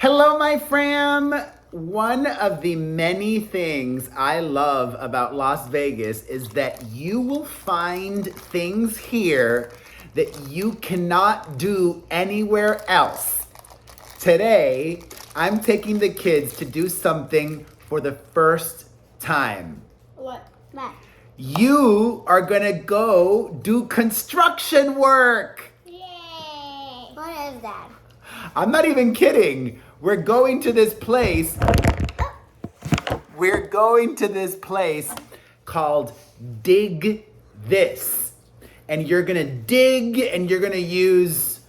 Hello, my fam. One of the many things I love about Las Vegas is that you will find things here that you cannot do anywhere else. Today, I'm taking the kids to do something for the first time. What? You are gonna go do construction work. Yay! What is that? I'm not even kidding. We're going to this place. We're going to this place called Dig This. And you're gonna dig and you're gonna use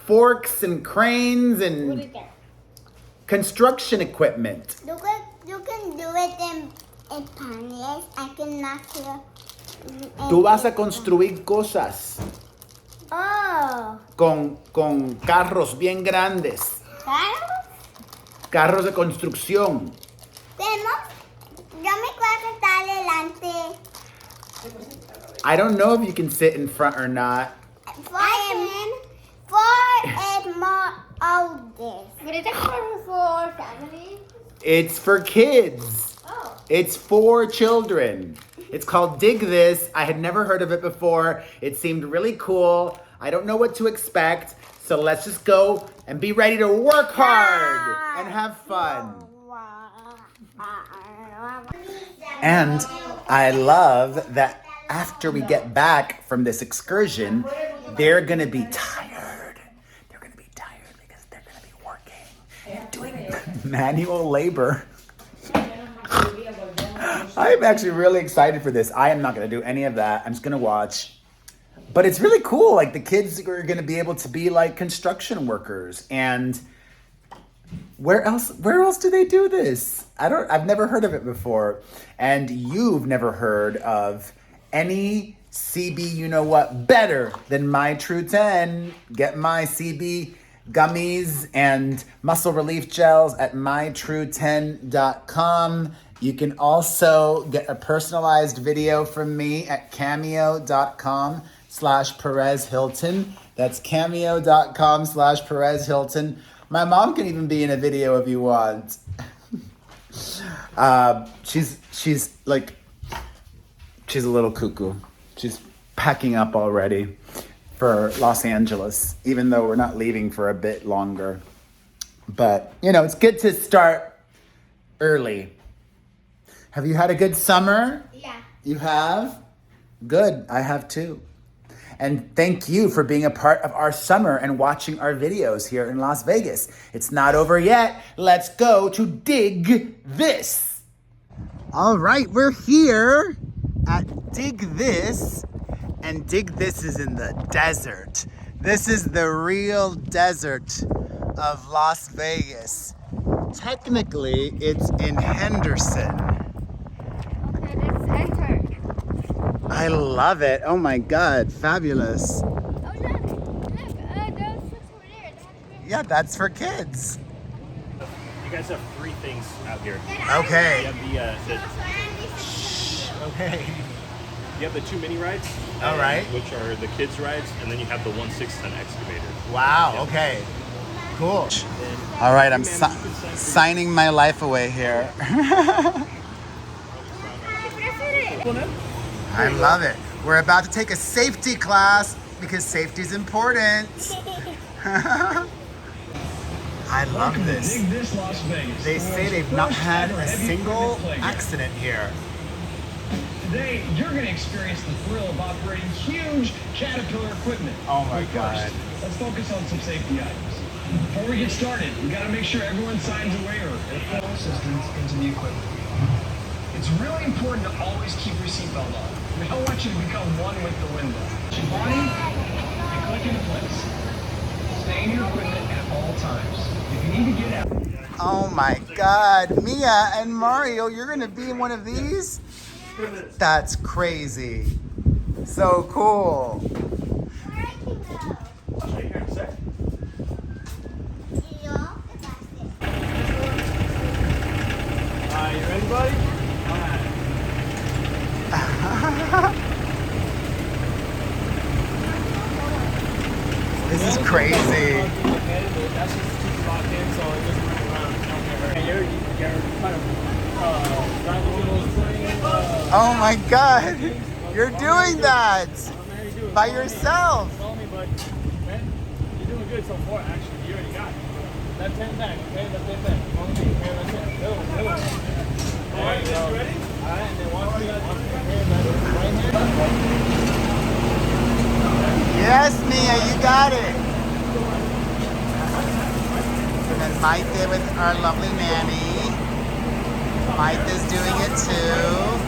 forks and cranes What is and that? construction equipment. You can do it in panes. I cannot do Tú vas a construir cosas Oh. con carros bien grandes. ¿Claro? Carros de construcción. Yo me puedo estar adelante. I don't know if you can sit in front or not. For more of this. But it's for family. It's for kids. Oh. It's for children. It's called Dig This. I had never heard of it before. It seemed really cool. I don't know what to expect. So let's just go and be ready to work hard and have fun. And I love that after we get back from this excursion, they're gonna be tired. They're gonna be tired because they're gonna be working and doing manual labor. I'm actually really excited for this. I am not gonna do any of that. I'm just gonna watch. But it's really cool. Like the kids are gonna be able to be like construction workers. And where else do they do this? I've never heard of it before. And you've never heard of any CB you know what better than My True 10. Get my CB gummies and muscle relief gels at mytrue10.com. You can also get a personalized video from me at cameo.com/Perez Hilton. That's cameo.com/Perez Hilton. My mom can even be in a video if you want. She's a little cuckoo. She's packing up already for Los Angeles, even though we're not leaving for a bit longer. But, it's good to start early. Have you had a good summer? Yeah. You have? Good. I have too. And thank you for being a part of our summer and watching our videos here in Las Vegas. It's not over yet. Let's go to Dig This. All right, we're here at Dig This. And Dig This is in the desert. This is the real desert of Las Vegas. Technically, it's in Henderson. Okay, let's enter. I love it. Oh my God, fabulous. Oh, look, those looks over there. Yeah, that's for kids. You guys have three things out here. Okay. You have Okay. you have the two mini rides. All right. Which are the kids' rides, and then you have the 1/6-ton excavator. Wow, okay. Cool. All right, I'm signing my life away here. I love it. We're about to take a safety class because safety is important. I love this. Dig This Las Vegas. They say they've not had a single accident here. Today, you're going to experience the thrill of operating huge Caterpillar equipment. Oh my But God. first, let's focus on some safety items. Before we get started, we got to make sure everyone signs a waiver and full assistance into the equipment. It's really important to always keep your seatbelt on. We don't want you to become one with the window. Put your body and click into place. Stay in your equipment at all times. If you need to get out. Oh my God. Mia and Mario, you're going to be in one of these? That's crazy. So cool. I'll show you here in a sec. You ready, buddy? All right. This is crazy. That's just too locked in, so Oh my God. You're doing that by yourself. Call me, bud. Man, you're doing good so far, actually. You already got it. Left hand back, okay? Left hand back. Follow me. Here, left hand. Little. All right, you ready? All right, and then watch me. Right hand. Yes, Mia, you got it. And then Maite with our lovely nanny. Maite's doing it too.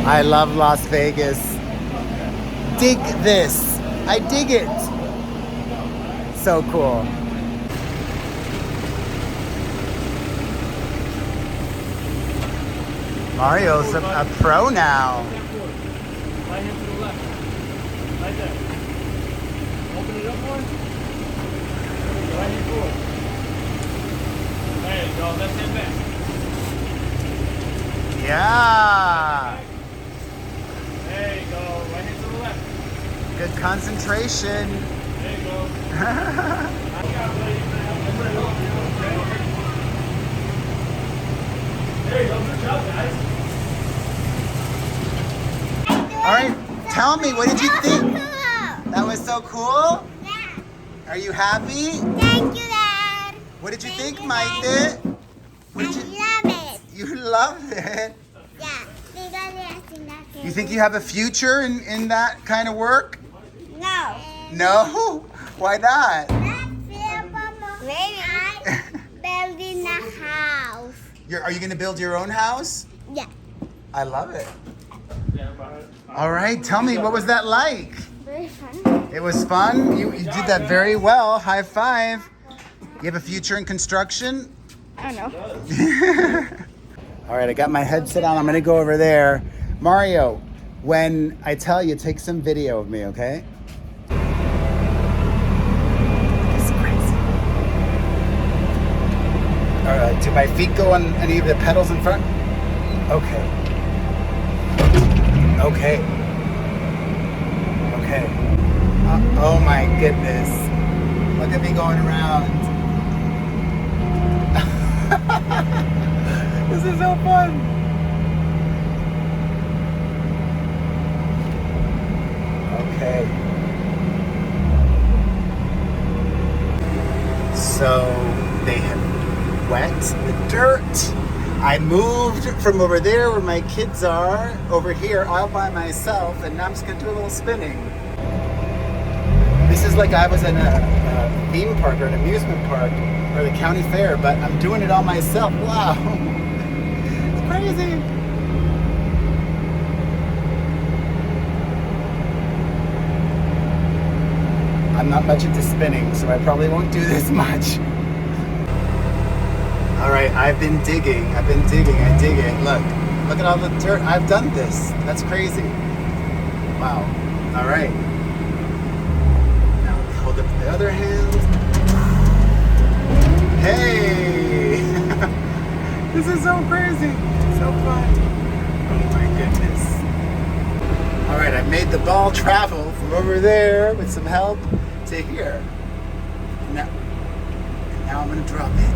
I love Las Vegas. Dig this. I dig it. So cool. Mario's a pro now. Right hand to the left. Like that. Open it up more. Right hand forward. There you go. Left hand back. Yeah. There you go. Right hand to the left. Good concentration. There you go. There you go. Good job, guys. All right, tell me, what did you think? Cool. That was so cool? Yeah. Are you happy? Thank you, Dad. What did you Thank think, you, Maite? Dad. What did you? I love it. You loved it. Yeah. Because it's nothing. You think you have a future in that kind of work? No. No? Why not? Maybe. I'm building a house. Are you going to build your own house? Yeah. I love it. All right, tell me, what was that like? Very fun. It was fun? You did that very well. High five. You have a future in construction? I don't know. All right, I got my headset on. I'm going to go over there. Mario, when I tell you, take some video of me, okay? It's crazy. Do my feet go on any of the pedals in front? Okay. Okay. Okay. Oh my goodness. Look at me going around. This is so fun. Okay. So they have wet the dirt. I moved from over there where my kids are, over here all by myself, and now I'm just gonna do a little spinning. This is like I was in a theme park or an amusement park or the county fair, but I'm doing it all myself. Wow. It's crazy. I'm not much into spinning, so I probably won't do this much. All right, I've been digging, I dig it. Look at all the dirt. I've done this. That's crazy. Wow. All right. Now hold up the other hand. Hey! This is so crazy. So fun. Oh my goodness. All right, I made the ball travel from over there with some help to here. Now I'm gonna drop it.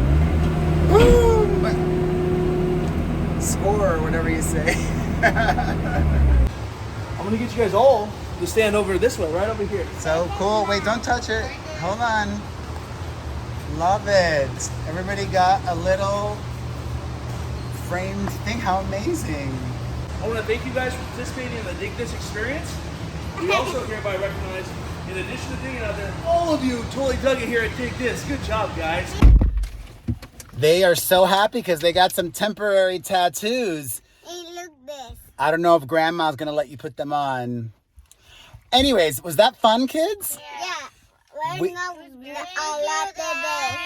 Boom! Score, or whatever you say. I'm gonna get you guys all to stand over this way, right over here. So cool. Wait, don't touch it. Hold on. Love it. Everybody got a little framed thing. How amazing. I want to thank you guys for participating in the Dig This experience. We also hereby recognize, in addition to digging out there, all of you totally dug it here at Dig This. Good job, guys. They are so happy because they got some temporary tattoos. Hey, look this. I don't know if Grandma's going to let you put them on. Anyways, was that fun, kids? Yeah. We're not a lot today.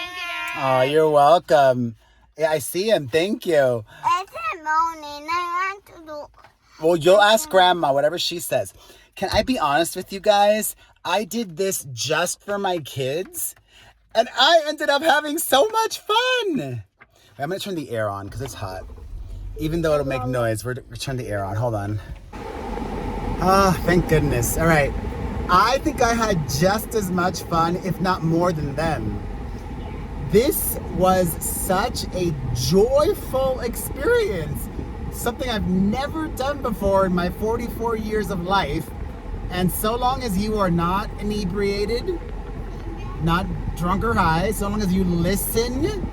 Oh, you're welcome. Yeah, I see him. Thank you. It's a morning. I want to do Well, you'll ask Grandma, whatever she says. Can I be honest with you guys? I did this just for my kids, and I ended up having so much fun. Wait, I'm gonna turn the air on because it's hot. Even though it'll make noise, we're turn the air on. Hold on. Ah, thank goodness. All right. I think I had just as much fun, if not more than them. This was such a joyful experience. Something I've never done before in my 44 years of life. And so long as you are not inebriated, not drunk or high, so long as you listen,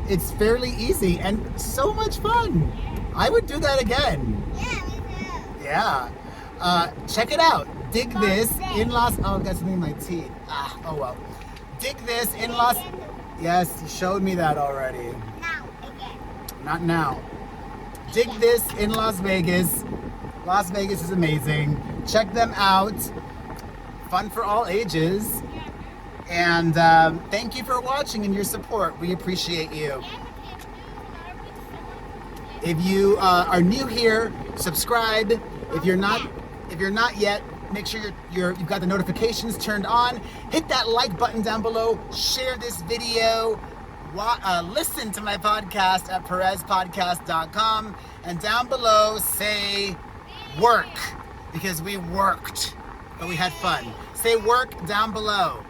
it's fairly easy and so much fun. I would do that again. Yeah, me too. Yeah. Check it out. Dig this in Los... Oh, I got something in my teeth. Oh well. Dig this in Los... Yes, you showed me that already. Now again. Not now. Dig this in Las Vegas. Las Vegas is amazing. Check them out. Fun for all ages. And thank you for watching and your support. We appreciate you. If you are new here, subscribe. If you're not yet, make sure you've got the notifications turned on. Hit that like button down below. Share this video. Listen to my podcast at perezpodcast.com. And down below, say work, because we worked, but we had fun. Say work down below.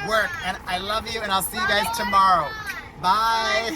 Work. And I love you, and I'll see you guys tomorrow. Bye.